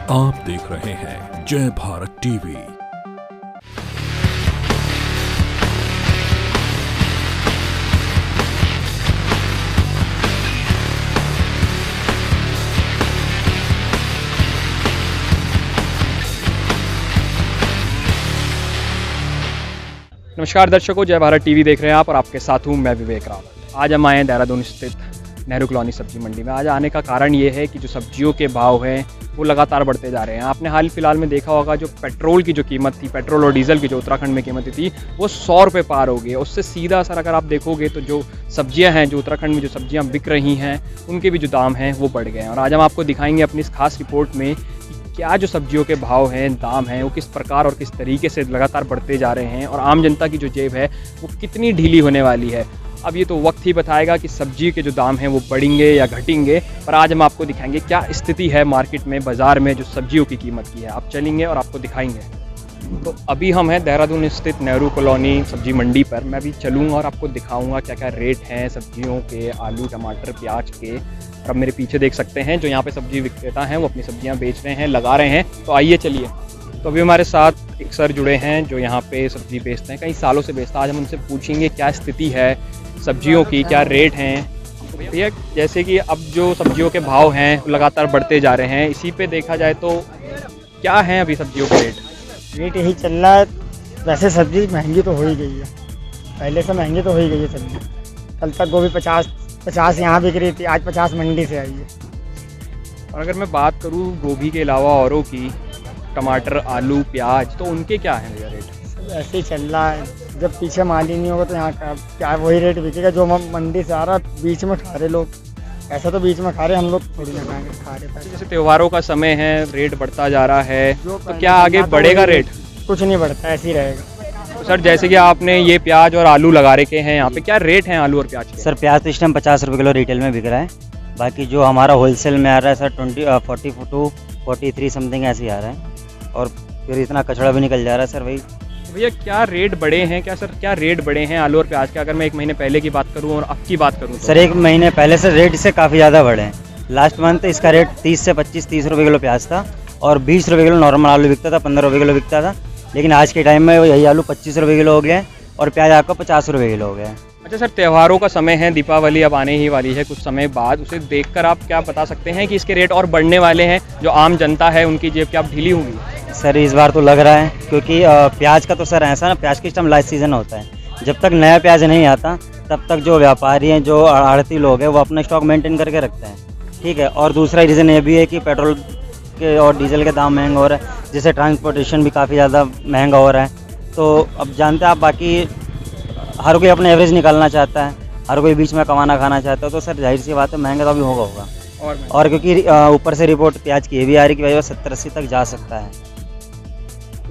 आप देख रहे हैं जय भारत टीवी। नमस्कार दर्शकों, जय भारत टीवी देख रहे हैं आप और आपके साथ हूँ मैं विवेक रावत। आज हम आए हैं देहरादून स्थित नेहरू कॉलोनी सब्जी मंडी में। आज आने का कारण ये है कि जो सब्जियों के भाव हैं वो लगातार बढ़ते जा रहे हैं। आपने हाल फिलहाल में देखा होगा जो पेट्रोल की जो कीमत थी, पेट्रोल और डीजल की जो उत्तराखंड में कीमत थी वो 100 रुपये पार हो गई। उससे सीधा असर अगर आप देखोगे तो जो सब्जियां हैं, जो उत्तराखंड में जो सब्जियां बिक रही हैं उनके भी जो दाम हैं वो बढ़ गए हैं। और आज हम आपको दिखाएंगे अपनी इस खास रिपोर्ट में क्या जो सब्जियों के भाव हैं, दाम हैं, वो किस प्रकार और किस तरीके से लगातार बढ़ते जा रहे हैं और आम जनता की जो जेब है वो कितनी ढीली होने वाली है। अब ये तो वक्त ही बताएगा कि सब्जी के जो दाम हैं वो बढ़ेंगे या घटेंगे, पर आज हम आपको दिखाएंगे क्या स्थिति है मार्केट में, बाज़ार में जो सब्जियों की कीमत की है। आप चलेंगे और आपको दिखाएंगे। तो अभी हम हैं देहरादून स्थित नेहरू कॉलोनी सब्जी मंडी पर। मैं अभी चलूँगा और आपको दिखाऊँगा क्या क्या रेट हैं सब्जियों के, आलू, टमाटर, प्याज के। और अब मेरे पीछे देख सकते हैं जो यहाँ पे सब्जी विक्रेता हैं वो अपनी सब्जियाँ बेच रहे हैं, लगा रहे हैं। तो आइए चलिए। तो अभी हमारे साथ एक सर जुड़े हैं जो यहाँ पे सब्जी बेचते हैं, कई सालों से बेचता है। आज हम उनसे पूछेंगे क्या स्थिति है सब्जियों की, क्या रेट हैं। भैया, जैसे कि अब जो सब्जियों के भाव हैं लगातार बढ़ते जा रहे हैं, इसी पे देखा जाए तो क्या हैं अभी सब्जियों के रेट यही चल रहा है। वैसे सब्जी महंगी तो हो ही गई है, पहले से महंगी तो हो ही गई है सब्जी। कल तक गोभी 50 यहाँ बिक रही थी, आज 50 मंडी से आई है। और अगर मैं बात करूँ गोभी के अलावा औरों की, टमाटर, आलू, प्याज, तो उनके क्या हैं भैया रेट? ऐसे ही चल रहा है। जब पीछे माल ही नहीं होगा तो यहाँ का क्या वही रेट बिकेगा जो मंडी से आ रहा। बीच में खा रहे लोग, ऐसा तो बीच में खा रहे, हम लोग थोड़ी ना खा रहे। जैसे त्योहारों का समय है, रेट बढ़ता जा रहा है, तो क्या आगे बढ़ेगा रेट? कुछ नहीं बढ़ता, ऐसे ही रहेगा। तो सर, जैसे कि आपने ये प्याज और आलू लगा रखे हैं यहाँ पे, क्या रेट हैं आलू और प्याज के? सर प्याज तो इस टाइम 50 रुपये किलो रिटेल में बिक रहा है। बाकी जो हमारा होलसेल में आ रहा है सर 42 43 समथिंग ऐसे ही आ रहा है। और फिर इतना कचड़ा भी निकल जा रहा है सर। वही भैया, क्या रेट बढ़े हैं? क्या रेट बढ़े हैं आलू और प्याज के? अगर मैं एक महीने पहले की बात करूँ और अब की बात करूँ तो? सर एक महीने पहले से रेट इससे काफ़ी ज़्यादा बढ़े हैं। लास्ट मंथ इसका रेट 30 से 25-30 रुपये किलो प्याज था और 20 रुपये किलो नॉर्मल आलू बिकता था, 15 रुपये किलो बिकता था। लेकिन आज के टाइम में यही आलू 25 रुपये किलो हो गया है और प्याज आपका 50 रुपये किलो हो गया है। अच्छा सर, त्योहारों का समय है, दीपावली अब आने ही वाली है कुछ समय बाद, उसे देखकर आप क्या बता सकते हैं कि इसके रेट और बढ़ने वाले हैं? जो आम जनता है उनकी जेब क्या अब ढीली होगी? सर इस बार तो लग रहा है, क्योंकि प्याज का तो सर ऐसा ना, प्याज के इस टाइम लास्ट सीज़न होता है। जब तक नया प्याज नहीं आता तब तक जो व्यापारी हैं, जो आढ़ती लोग हैं, वो अपना स्टॉक मेंटेन करके रखते हैं। ठीक है। और दूसरा रीज़न ये भी है कि पेट्रोल के और डीजल के दाम महंगा हो रहा है, जिससे ट्रांसपोर्टेशन भी काफ़ी ज़्यादा महंगा हो रहा है। तो अब जानते हैं आप, बाकी हर कोई अपना एवरेज निकालना चाहता है, हर कोई बीच में कमाना खाना चाहता है। तो सर जाहिर सी बात है महंगा तो अभी होगा। और क्योंकि ऊपर से रिपोर्ट प्याज की ये भी आ रही है कि भाई 70-80 तक जा सकता है।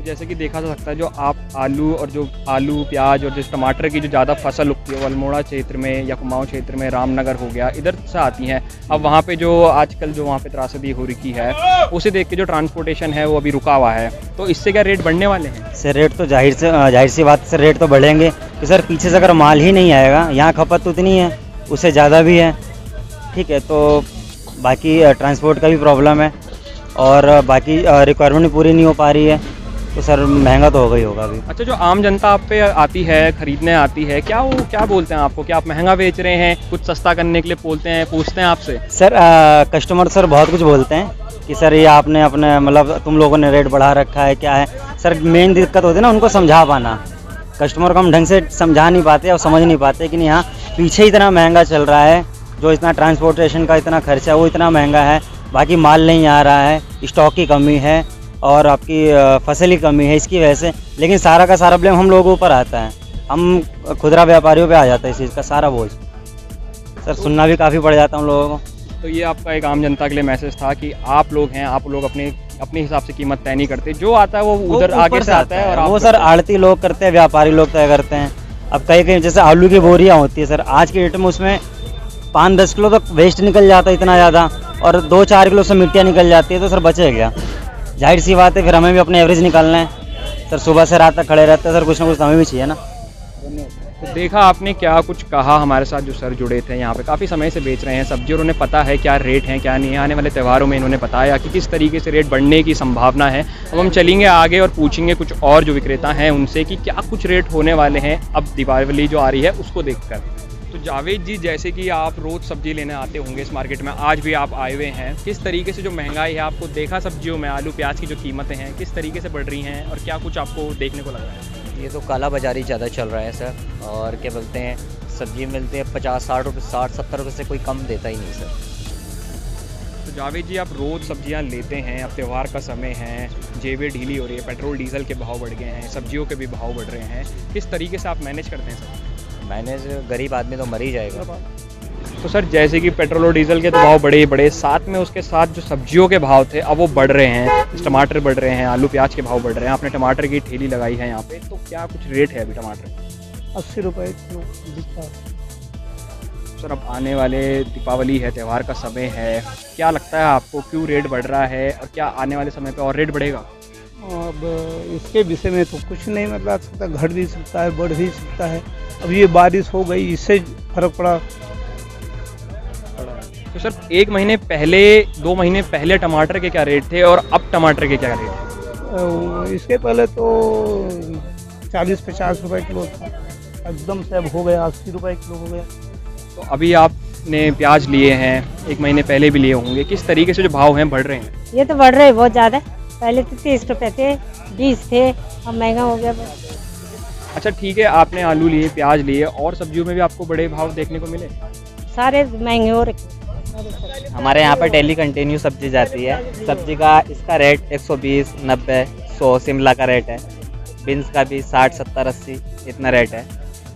जैसे कि देखा जा सकता है जो आप आलू, प्याज और जो टमाटर की जो ज़्यादा फसल उगती है वो अल्मोड़ा क्षेत्र में या कुमाऊं क्षेत्र में, रामनगर हो गया, इधर से आती हैं। अब वहाँ पे जो आजकल जो वहाँ पे त्रासदी हो रही है उसे देख के जो ट्रांसपोर्टेशन है वो अभी रुका हुआ है, तो इससे क्या रेट बढ़ने वाले हैं? सर रेट तो जाहिर सी बात सर, रेट तो बढ़ेंगे कि सर पीछे से अगर माल ही नहीं आएगा, यहाँ खपत तो उतनी है, उससे ज़्यादा भी है। ठीक है। तो बाकी ट्रांसपोर्ट का भी प्रॉब्लम है और बाकी रिक्वायरमेंट पूरी नहीं हो पा रही है, तो सर महंगा तो होगा ही होगा अभी। अच्छा, जो आम जनता आप पे आती है, खरीदने आती है, क्या वो क्या बोलते हैं आपको? क्या आप महंगा बेच रहे हैं? कुछ सस्ता करने के लिए बोलते हैं, पूछते हैं आपसे? सर कस्टमर सर बहुत कुछ बोलते हैं कि सर ये आपने अपने मतलब तुम लोगों ने रेट बढ़ा रखा है, क्या है। सर मेन दिक्कत होती है ना उनको समझा पाना। कस्टमर को हम ढंग से समझा नहीं पाते और समझ नहीं पाते कि नहीं, हाँ पीछे इतना महंगा चल रहा है, जो इतना ट्रांसपोर्टेशन का इतना खर्चा है वो इतना महंगा है, बाकी माल नहीं आ रहा है, स्टॉक की कमी है और आपकी फसल की कमी है, इसकी वजह से। लेकिन सारा का सारा ब्लेम हम लोगों के ऊपर आता है, हम खुदरा व्यापारियों पे आ जाता है इस चीज़ का सारा बोझ। सर सुनना भी काफ़ी पड़ जाता है हम लोगों को। तो ये आपका एक आम जनता के लिए मैसेज था कि आप लोग हैं, आप लोग अपने हिसाब से कीमत तय नहीं करते, जो आता है वो उधर आगे से आता है। और वो सर आड़ती लोग करते हैं, व्यापारी लोग तय करते हैं। अब कहीं जैसे आलू की बोरियाँ होती है सर, आज के डेट में उसमें 5-10 किलो तक वेस्ट निकल जाता है इतना ज़्यादा, और 2-4 किलो से मिट्टियाँ निकल जाती है, तो सर बचे गया। जाहिर सी बात है फिर हमें भी अपने एवरेज निकालना है सर। सुबह से रात तक खड़े रहते हैं सर, कुछ ना कुछ हमें भी चाहिए ना। तो देखा आपने क्या कुछ कहा हमारे साथ जो सर जुड़े थे यहाँ पे काफ़ी समय से बेच रहे हैं सब्जी और उन्हें पता है क्या रेट है क्या नहीं है। आने वाले त्योहारों में इन्होंने बताया कि किस तरीके से रेट बढ़ने की संभावना है। अब हम चलेंगे आगे और पूछेंगे कुछ और जो विक्रेता हैं उनसे कि क्या कुछ रेट होने वाले हैं अब दीपावली जो आ रही है उसको देखकर। तो जावेद जी, जैसे कि आप रोज़ सब्जी लेने आते होंगे इस मार्केट में, आज भी आप आए हुए हैं, किस तरीके से जो महंगाई है आपको देखा सब्जियों में, आलू प्याज की जो कीमतें हैं किस तरीके से बढ़ रही हैं और क्या कुछ आपको देखने को लग रहा है? ये तो काला बाज़ारी ज़्यादा चल रहा है सर। और क्या बोलते हैं, सब्जी मिलती है 50-60 रुपये, 60-70 रुपये से कोई कम देता ही नहीं सर। तो जावेद जी, आप रोज़ सब्जियां लेते हैं, अब त्यौहार का समय है, जेबें ढीली हो रही है, पेट्रोल डीजल के भाव बढ़ गए हैं, सब्जियों के भी भाव बढ़ रहे हैं, किस तरीके से आप मैनेज करते हैं सर? मैंने गरीब आदमी तो मर ही जाएगा। तो सर जैसे कि पेट्रोल और डीजल के तो भाव बढ़े ही बढ़े, साथ में उसके साथ जो सब्जियों के भाव थे अब वो बढ़ रहे हैं, टमाटर बढ़ रहे हैं, आलू प्याज के भाव बढ़ रहे हैं। आपने टमाटर की ठेली लगाई है यहाँ पे, तो क्या कुछ रेट है अभी टमाटर? 80 रुपये किलो बिकता है। सर अब आने वाले दीपावली है, त्यौहार का समय है, क्या लगता है आपको क्यों रेट बढ़ रहा है और क्या आने वाले समय पे और रेट बढ़ेगा? अब इसके विषय में तो कुछ नहीं मतलब सकता, घट भी सकता है, बढ़ भी सकता है। अब ये बारिश हो गई, इससे फर्क पड़ा। तो सर 1 महीने पहले, 2 महीने पहले टमाटर के क्या रेट थे और अब टमाटर के क्या रेट हैं? इसके पहले तो 40-50 रुपए किलो था, एकदम से अब हो गया 80 रुपए किलो हो गया। तो अभी आपने प्याज लिए हैं, 1 महीने पहले भी लिए होंगे, किस तरीके से जो भाव हैं बढ़ रहे हैं? ये तो बढ़ रहे हैं बहुत ज़्यादा। पहले तो 30 रुपये थे, 20 थे, अब महंगा हो गया बस। अच्छा ठीक है, आपने आलू लिए, प्याज लिए, और सब्जियों में भी आपको बड़े भाव देखने को मिले? सारे महंगे हो रखे। हमारे यहाँ पर डेली कंटिन्यू सब्जी जाती है। सब्जी का इसका रेट 120, 90, 100 शिमला का रेट है। बीन्स का भी 60, 70, 80 इतना रेट है।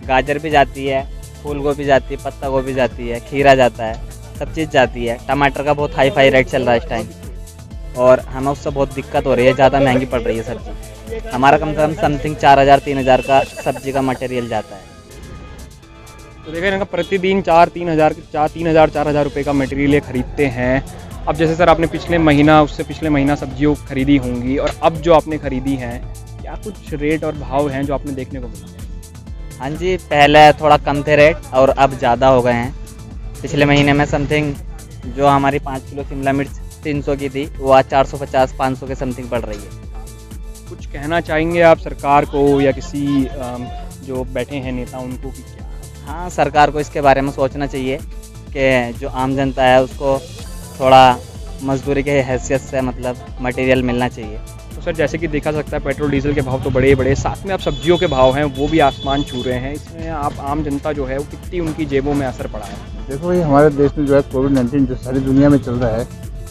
गाजर भी जाती है, फूल गोभी जाती है, पत्ता गोभी जाती है, खीरा जाता है, सब चीज़ जाती है। टमाटर का बहुत हाई फाई रेट चल रहा है इस टाइम और हमें उससे बहुत दिक्कत हो रही है, ज़्यादा महंगी पड़ रही है सब्जी। हमारा कम से कम समथिंग 4000-3000 का सब्जी का मटेरियल जाता है। तो देखिए इनका प्रतिदिन 4-3 हज़ार रुपये का मटेरियल ये खरीदते हैं। अब जैसे सर आपने पिछले महीना, उससे पिछले महीना सब्जियों खरीदी होंगी और अब जो आपने खरीदी हैं, क्या कुछ रेट और भाव हैं जो आपने देखने को मिला? हाँ जी, पहले थोड़ा कम थे रेट और अब ज़्यादा हो गए हैं। पिछले महीने में समथिंग जो हमारी 5 किलो शिमला मिर्च 300 की थी, वो आज 450-500 के समथिंग पड़ रही है। कुछ कहना चाहेंगे आप सरकार को या किसी जो बैठे हैं नेता उनको कि क्या? हाँ, सरकार को इसके बारे में सोचना चाहिए कि जो आम जनता है उसको थोड़ा मजदूरी के हैसियत से मतलब मटेरियल मिलना चाहिए। तो सर जैसे कि देखा सकता है पेट्रोल डीजल के भाव तो बड़े बड़े, साथ में अब सब्जियों के भाव हैं वो भी आसमान छू रहे हैं। इसमें आप आम जनता जो है वो कितनी उनकी जेबों में असर पड़ा है? देखो ये हमारे देश में जो है कोविड-19 जो सारी दुनिया में चल रहा है,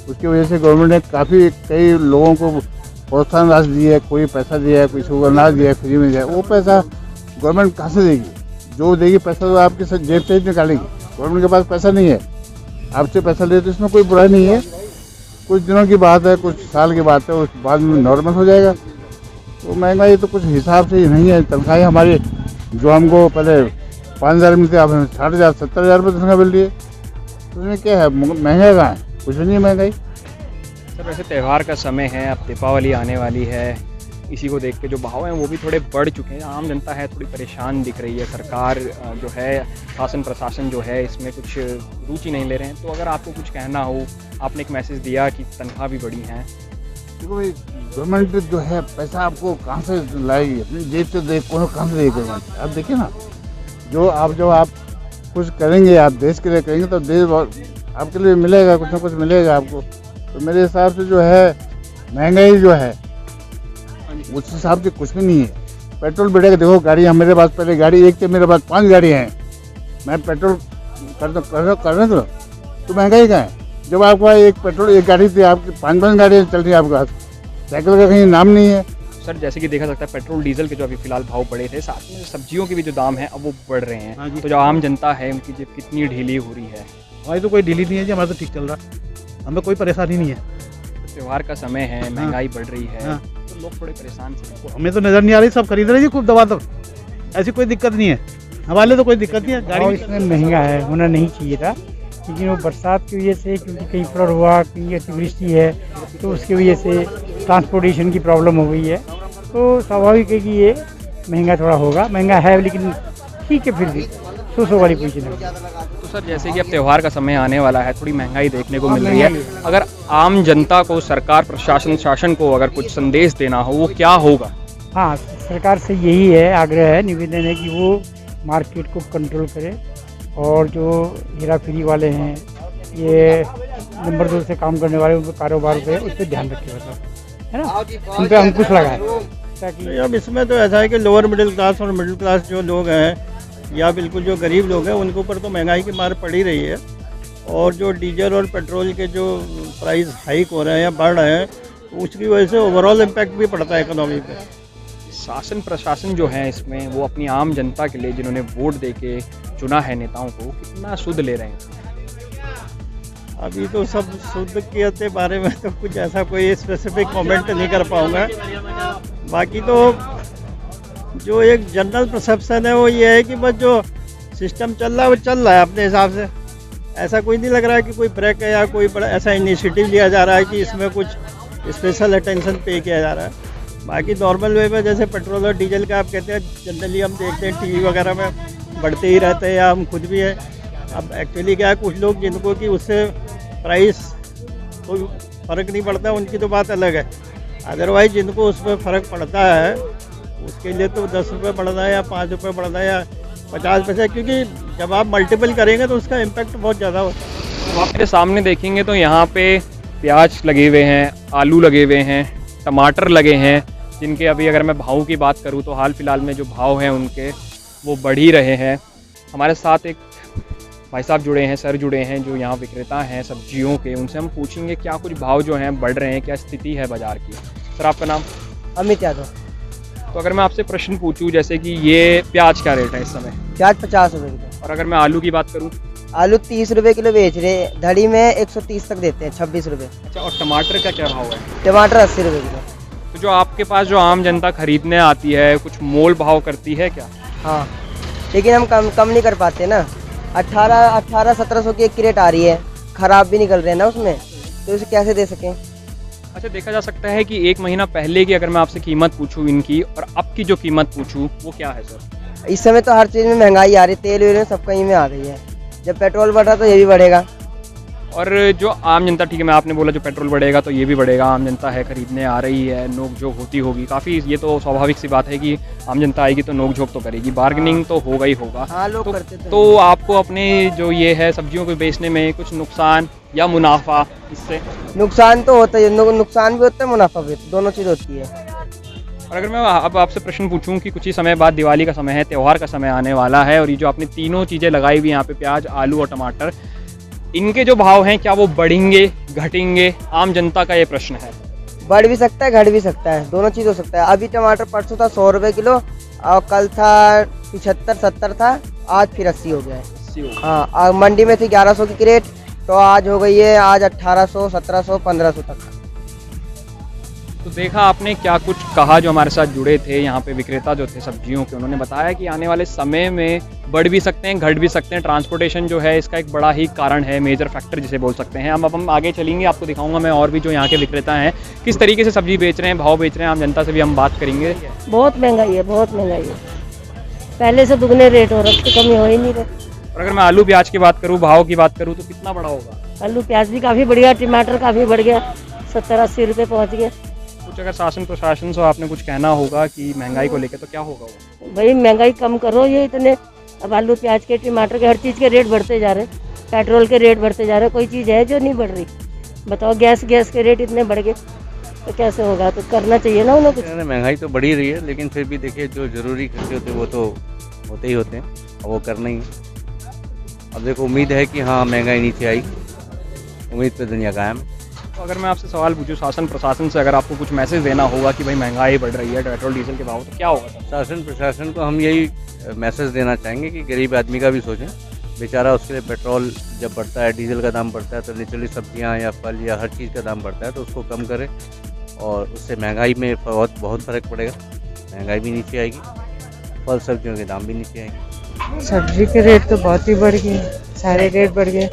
उसकी वजह से गवर्नमेंट ने कई लोगों को प्रोत्साहन राशि दी है, कोई पैसा दिया है, किसी को अनाज दिया है, फ्री में दिया है। वो पैसा गवर्नमेंट कहाँ से देगी? जो देगी पैसा तो आपकी जेब से ही निकालेगी। गवर्नमेंट के पास पैसा नहीं है, आपसे पैसा ले तो इसमें कोई बुराई नहीं है। कुछ दिनों की बात है, कुछ साल की बात है, उस बाद में नॉर्मल हो जाएगा। तो महंगाई तो कुछ हिसाब से ही नहीं है। तनख्वाहें हमारी जो हमको पहले 5000 मिलते, अब हमें 60,000 70,000 रुपये तनख्वाह मिल रही है। तो उसमें क्या है, महंगा कहाँ है? कुछ नहीं है महंगाई। सर वैसे त्यौहार का समय है, अब दीपावली आने वाली है, इसी को देख के जो भाव हैं वो भी थोड़े बढ़ चुके हैं। आम जनता है थोड़ी परेशान दिख रही है। सरकार जो है, शासन प्रशासन जो है इसमें कुछ रुचि नहीं ले रहे हैं। तो अगर आपको कुछ कहना हो, आपने एक मैसेज दिया कि तनख्वाह भी बढ़ी हैं। देखो भाई, गवर्नमेंट जो है पैसा आपको कहाँ से लाएगी? अपनी जेब से कहाँ से देगी गवर्नमेंट? आप देखिए ना, जो आप कुछ करेंगे, आप देश के लिए करेंगे तो देश आपके लिए मिलेगा, कुछ ना कुछ मिलेगा आपको। तो मेरे हिसाब से जो है महंगाई जो है उस हिसाब से कुछ भी नहीं है। पेट्रोल बढ़ेगा। देखो गाड़ी मेरे पास, पहले गाड़ी एक थी, मेरे पास 5 गाड़ियाँ हैं। मैं पेट्रोल कर रहे तो महंगाई कहाँ है? जब आपका एक गाड़ी थी, आपकी 5 गाड़ियाँ चल रही है आपके पास, साइकिल का कहीं नाम नहीं है। सर जैसे कि देखा सकता है पेट्रोल डीजल के जो अभी फिलहाल भाव बढ़े थे, साथ में सब्जियों के भी जो दाम हैं अब वो बढ़ रहे हैं। तो जो आम जनता है उनकी जेब कितनी ढीली हो रही है? हमारी तो कोई ढीली नहीं है जी, हमारा तो ठीक चल रहा है, हमें कोई परेशानी नहीं है। त्यौहार का समय है, महंगाई बढ़ रही है, तो लोग थोड़े परेशान से। हमें तो नज़र नहीं आ रही, सब खरीद रहे जी खूब दबा दब, ऐसी कोई दिक्कत नहीं है हमारे, तो कोई दिक्कत नहीं है। गाड़ी इसमें महंगा है, होना नहीं चाहिए था, लेकिन वो बरसात की वजह से, क्योंकि कहीं फ्लड हुआ, कहीं अतिवृष्टि है, तो उसकी वजह से ट्रांसपोर्टेशन की प्रॉब्लम हो गई है। तो स्वाभाविक है कि ये महंगा थोड़ा होगा। महंगा है लेकिन ठीक है, फिर भी 100 वाली पूछी नहीं। तो सर जैसे कि अब त्यौहार का समय आने वाला है, थोड़ी महंगाई देखने को मिल रही है, अगर आम जनता को, सरकार प्रशासन शासन को अगर कुछ संदेश देना हो, वो क्या होगा? हाँ, सरकार से यही है, आग्रह है, निवेदन है कि वो मार्केट को कंट्रोल करे और जो हेरा फेरी वाले हैं, ये नंबर 2 से काम करने वाले, उनके कारोबार पे उस पर ध्यान रखे, मतलब है ना, उन पर अंकुश लगाए ताकि। अब इसमें तो ऐसा है कि लोअर मिडिल क्लास और मिडिल क्लास जो लोग हैं या बिल्कुल जो गरीब लोग हैं, उनके ऊपर तो महंगाई की मार पड़ ही रही है। और जो डीजल और पेट्रोल के जो प्राइस हाइक हो रहे हैं या बढ़ रहे हैं, उसकी वजह से ओवरऑल इम्पैक्ट भी पड़ता है इकोनॉमी पे। शासन प्रशासन जो है इसमें, वो अपनी आम जनता के लिए जिन्होंने वोट दे के चुना है नेताओं को, कितना शुद्ध ले रहे हैं? अभी तो सब शुद्ध के बारे में तो कुछ ऐसा कोई स्पेसिफिक कमेंट नहीं कर पाऊँगा। बाकी तो जो एक जनरल परसेप्शन है वो ये है कि बस जो सिस्टम चल रहा है वो चल रहा है अपने हिसाब से। ऐसा कोई नहीं लग रहा है कि कोई ब्रेक है या कोई बड़ा ऐसा इनिशिएटिव लिया जा रहा है कि इसमें कुछ स्पेशल अटेंशन पे किया जा रहा है। बाकी नॉर्मल वे में जैसे पेट्रोल और डीजल का आप कहते हैं, जनरली हम देखते हैं टीवी वगैरह में बढ़ते ही रहते हैं, या हम खुद भी हैं। अब एक्चुअली क्या है, कुछ लोग जिनको कि उससे प्राइस कोई फ़र्क नहीं पड़ता, उनकी तो बात अलग है। अदरवाइज जिनको उसमें फ़र्क पड़ता है, उसके लिए तो 10 रुपये बढ़ना है या 5 रुपये बढ़ना है या 50 पैसे, क्योंकि जब आप मल्टीपल करेंगे तो उसका इम्पैक्ट बहुत ज़्यादा होता है। तो आप मेरे सामने देखेंगे तो यहाँ पे प्याज लगे हुए हैं, आलू लगे हुए हैं, टमाटर लगे हैं, जिनके अभी अगर मैं भाव की बात करूँ तो हाल फिलहाल में जो भाव हैं उनके वो बढ़ ही रहे हैं। हमारे साथ एक भाई साहब जुड़े हैं, सर जुड़े हैं, जो यहाँ विक्रेता हैं सब्जियों के। उनसे हम पूछेंगे क्या कुछ भाव जो हैं बढ़ रहे हैं, क्या स्थिति है बाज़ार की। सर आपका नाम? अमित यादव। तो अगर मैं आपसे प्रश्न पूछूं, जैसे कि ये प्याज क्या रेट है इस समय? प्याज 50 रुपये किलो। और अगर मैं आलू की बात करूं? आलू 30 रुपये किलो बेच रहे, धड़ी में 130 तक देते हैं, 26 रुपये। अच्छा, और टमाटर का क्या भाव है? टमाटर 80 रुपये किलो। तो जो आपके पास जो आम जनता खरीदने आती है, कुछ मोल भाव करती है क्या? हाँ, लेकिन हम कम नहीं कर पाते ना। 1800-1700 की एक क्रेट आ रही है, ख़राब भी निकल रहे हैं ना उसमें, तो उसे कैसे दे सकें। अच्छा, देखा जा सकता है कि एक महीना पहले की अगर मैं आपसे कीमत पूछूं इनकी और अब की जो कीमत पूछूं, वो क्या है सर? इस समय तो हर चीज़ में महंगाई आ रही है, तेल वेल में सब कहीं में आ रही है। जब पेट्रोल बढ़ रहा तो ये भी बढ़ेगा। और जो आम जनता, ठीक है, मैं आपने बोला जो पेट्रोल बढ़ेगा तो ये भी बढ़ेगा। आम जनता है, खरीदने आ रही है, नोक झोंक होती होगी काफ़ी। ये तो स्वाभाविक सी बात है कि आम जनता आएगी तो नोक झोंक तो करेगी, बार्गेनिंग तो होगा ही होगा। हाँ, लोग करते तो आपको अपने जो ये है सब्जियों को बेचने में कुछ नुकसान या मुनाफा इससे? नुकसान तो होता है, नुकसान भी होता है, मुनाफा भी, दोनों चीज़ होती है। और अगर मैं अब आपसे प्रश्न पूछूं कि कुछ ही समय बाद दिवाली का समय है, त्यौहार का समय आने वाला है, और ये जो आपने तीनों चीज़ें लगाई हुई यहाँ पे, प्याज, आलू और टमाटर, इनके जो भाव हैं क्या वो बढ़ेंगे, घटेंगे? आम जनता का ये प्रश्न है। बढ़ भी सकता है, घट भी सकता है, दोनों चीज़ हो सकता है। अभी टमाटर परसों था 100 रुपये किलो, और कल था 75-70 था, आज फिर 80 हो गया है। हाँ, मंडी में थी 1100 की क्रेट, तो आज हो गई है, आज 1800, 1700, 1500 तक। तो देखा आपने क्या कुछ कहा जो हमारे साथ जुड़े थे यहाँ पे विक्रेता जो थे सब्जियों के। उन्होंने बताया कि आने वाले समय में बढ़ भी सकते हैं, घट भी सकते हैं। ट्रांसपोर्टेशन जो है इसका एक बड़ा ही कारण है, मेजर फैक्टर जिसे बोल सकते हैं। अब हम आगे चलेंगे, आपको दिखाऊंगा मैं और भी जो यहाँ के विक्रेता हैं किस तरीके से सब्जी बेच रहे हैं, भाव बेच रहे हैं। आम जनता से भी हम बात करेंगे। बहुत महंगाई है, बहुत महंगाई है, पहले से दुगने रेट हो रहे, कमी हो ही नहीं रही। और अगर मैं आलू प्याज की बात करूँ, भाव की बात करूँ, तो कितना बड़ा होगा? आलू प्याज भी काफ़ी बढ़ गया, टमाटर काफ़ी बढ़ गया, 70-80 रुपये पहुँच गया। कुछ अगर शासन प्रशासन से आपने कुछ कहना होगा कि महंगाई को लेकर, तो क्या होगा वो? भाई महंगाई कम करो, ये इतने अब आलू प्याज के, टमाटर के, हर चीज़ के रेट बढ़ते जा रहे, पेट्रोल के रेट बढ़ते जा रहे, कोई चीज़ है जो नहीं बढ़ रही? बताओ, गैस के रेट इतने बढ़ गए तो कैसे होगा? तो करना चाहिए ना उन्हें कुछ। महंगाई तो बढ़ी रही है, लेकिन फिर भी देखिए जो ज़रूरी खर्चे होते हैं वो तो होते ही होते हैं, और वो करना ही। अब देखो, उम्मीद है कि हाँ महंगाई नीचे आई, उम्मीद पे दुनिया कायम। तो अगर मैं आपसे सवाल पूछूं शासन प्रशासन से, अगर आपको कुछ मैसेज देना होगा कि भाई महंगाई बढ़ रही है, पेट्रोल डीजल के भाव, तो क्या होगा? शासन प्रशासन को हम यही मैसेज देना चाहेंगे कि गरीब आदमी का भी सोचें। बेचारा, उसके लिए पेट्रोल जब बढ़ता है, डीजल का दाम बढ़ता है, तो नेचुरली सब्जियां या फल या हर चीज़ का दाम बढ़ता है, तो उसको कम करें, और उससे महंगाई में बहुत फ़र्क पड़ेगा। महंगाई भी नीचे आएगी, फल सब्जियों के दाम भी नीचे आएंगे। सब्जी के रेट तो बहुत ही बढ़ गए, सारे रेट बढ़ गए।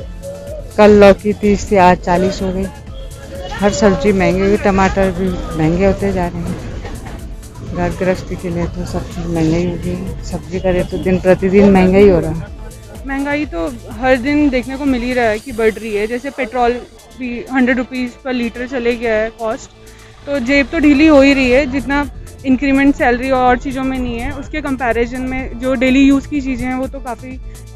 कल लौकी 30 थी, आज 40 हो गई। हर सब्जी महंगी हुई, टमाटर भी महंगे होते जा रहे हैं। घर गृहस्थी के लिए तो सब चीज़ महंगाई हो गई। सब्जी का रेट तो दिन प्रतिदिन महंगा ही हो रहा है। महंगाई तो हर दिन देखने को मिल ही रहा है कि बढ़ रही है। जैसे पेट्रोल भी 100 रुपीज़ पर लीटर चले गया है कॉस्ट, तो जेब तो ढीली हो ही रही है। जितना इंक्रीमेंट सैलरी और चीज़ों में नहीं है, उसके कंपैरिजन में जो डेली यूज़ की चीज़ें हैं वो तो काफ़ी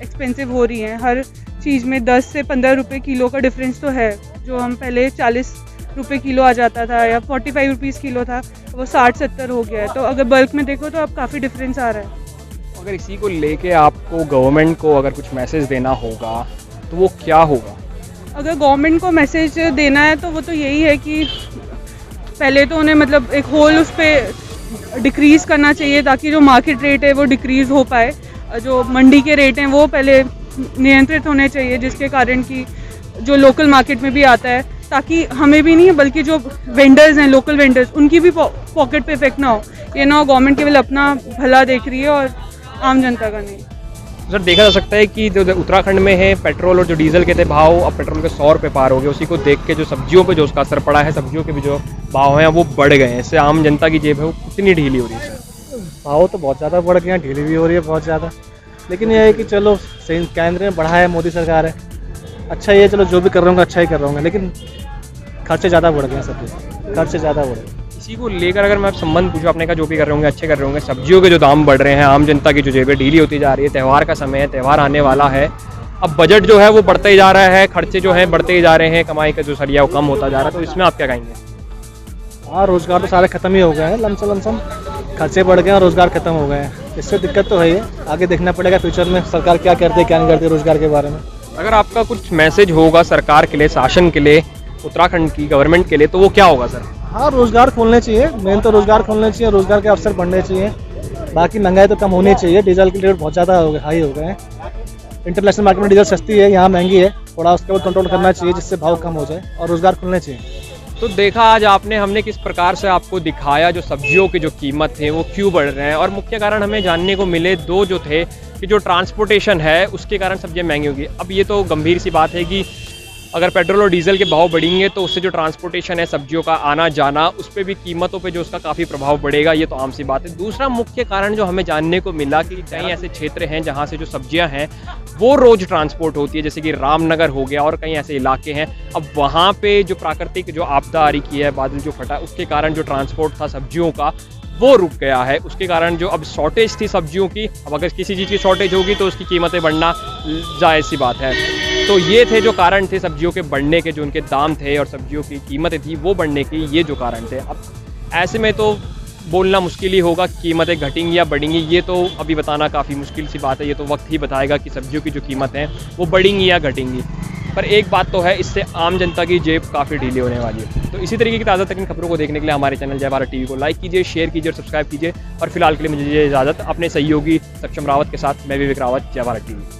एक्सपेंसिव हो रही हैं। हर चीज़ में 10 से 15 रुपये किलो का डिफरेंस तो है। जो हम पहले 40 रुपये किलो आ जाता था या 45 रुपीज़ किलो था, वो 60-70 हो गया है। तो अगर बल्क में देखो तो अब काफ़ी डिफरेंस आ रहा है। अगर इसी को लेके आपको गवर्नमेंट को अगर कुछ मैसेज देना होगा तो वो क्या होगा? अगर गवर्नमेंट को मैसेज देना है तो वो तो यही है कि पहले तो उन्हें मतलब एक होल उस पर डिक्रीज़ करना चाहिए ताकि जो मार्केट रेट है वो डिक्रीज़ हो पाए। जो मंडी के रेट हैं वो पहले नियंत्रित होने चाहिए, जिसके कारण कि जो लोकल मार्केट में भी आता है, ताकि हमें भी नहीं बल्कि जो वेंडर्स हैं, लोकल वेंडर्स, उनकी भी पॉकेट पे इफेक्ट ना हो। ये ना हो गवर्नमेंट केवल अपना भला देख रही है और आम जनता का नहीं। सर, देखा जा सकता है कि जो उत्तराखंड में है पेट्रोल और जो डीजल के थे भाव, अब पेट्रोल के 100 रुपये पार हो गए। उसी को देख के जो सब्जियों पे जो उसका असर पड़ा है, सब्जियों के भी जो भाव हैं वो बढ़ गए हैं। इससे आम जनता की जेब है वो कितनी ढीली हो रही है? भाव तो बहुत ज़्यादा बढ़ गए हैं, ढीली भी हो रही है बहुत ज़्यादा। लेकिन यह है कि चलो सही, केंद्र में बढ़ा है, मोदी सरकार है, अच्छा ये चलो जो भी कर रहा हूँ अच्छा ही कर रहा हूँ, लेकिन खर्चे ज़्यादा बढ़ गए हैं, सब खर्चे ज़्यादा बढ़ गए। इसी को लेकर अगर मैं संबंध पूछूँ, आपने कहा जो भी कर रहे होंगे अच्छे कर रहे होंगे, सब्जियों के जो दाम बढ़ रहे हैं, आम जनता की जो जेबें ढीली होती जा रही है, त्यौहार का समय है, त्यौहार आने वाला है, अब बजट जो है वो बढ़ते ही जा रहा है, खर्चे जो हैं बढ़ते ही जा रहे हैं, कमाई का जो सरिया वो कम होता जा रहा है, तो इसमें आप क्या कहेंगे? हाँ, रोज़गार तो सारे ख़त्म ही हो गए हैं, लमसम खर्चे बढ़ गए हैं और रोज़गार ख़त्म हो गए हैं। इससे दिक्कत तो है ही, आगे देखना पड़ेगा फ्यूचर में सरकार क्या करती है क्या नहीं करती रोज़गार के बारे में। अगर आपका कुछ मैसेज होगा सरकार के लिए, शासन के लिए, उत्तराखंड की गवर्नमेंट के लिए, तो वो क्या होगा सर? हाँ, रोज़गार खोलने चाहिए, मेन तो रोज़गार खोलने चाहिए, रोज़गार के अवसर बढ़ने चाहिए। बाकी महंगाई तो कम होनी चाहिए, डीजल की रेट बहुत ज़्यादा हाई हो गए हैं। इंटरनेशनल मार्केट में डीजल सस्ती है, यहाँ महंगी है, थोड़ा उसके ऊपर कंट्रोल करना चाहिए जिससे भाव कम हो जाए और रोज़गार खुलने चाहिए। तो देखा आज हमने किस प्रकार से आपको दिखाया जो सब्जियों की जो कीमत थे वो क्यों बढ़ रहे हैं, और मुख्य कारण हमें जानने को मिले दो जो थे कि जो ट्रांसपोर्टेशन है उसके कारण सब्जियां महंगी होगी। अब ये तो गंभीर सी बात है कि अगर पेट्रोल और डीजल के भाव बढ़ेंगे तो उससे जो ट्रांसपोर्टेशन है सब्जियों का आना जाना, उस पर भी कीमतों पे जो उसका काफ़ी प्रभाव बढ़ेगा, ये तो आम सी बात है। दूसरा मुख्य कारण जो हमें जानने को मिला कि कई ऐसे क्षेत्र हैं जहाँ से जो सब्जियाँ हैं वो रोज़ ट्रांसपोर्ट होती है, जैसे कि रामनगर हो गया और कई ऐसे इलाके हैं। अब वहाँ पे जो प्राकृतिक जो आपदा आ रही है, बादल जो फटा, उसके कारण जो ट्रांसपोर्ट था सब्जियों का वो रुक गया है। उसके कारण जो अब शॉर्टेज थी सब्जियों की, अब अगर किसी चीज़ की शॉर्टेज होगी तो उसकी कीमतें बढ़ना जायज़ सी बात है। तो ये थे जो कारण थे सब्जियों के बढ़ने के, जो उनके दाम थे और सब्जियों की कीमतें थी वो बढ़ने की, ये जो कारण थे। अब ऐसे में तो बोलना मुश्किल ही होगा कीमतें घटेंगी या बढ़ेंगी, ये तो अभी बताना काफ़ी मुश्किल सी बात है। ये तो वक्त ही बताएगा कि सब्जियों की जो कीमत है वो बढ़ेंगी या घटेंगी। पर एक बात तो है, इससे आम जनता की जेब काफ़ी ढीली होने वाली है। तो इसी तरीके की ताज़ा तरीन खबरों को देखने के लिए हमारे चैनल जय भारत टीवी को लाइक कीजिए, शेयर कीजिए और सब्सक्राइब कीजिए। और फिलहाल के लिए मुझे इजाज़त, अपने सहयोगी सक्षम रावत के साथ मैं विवेक रावत, जय भारत टीवी।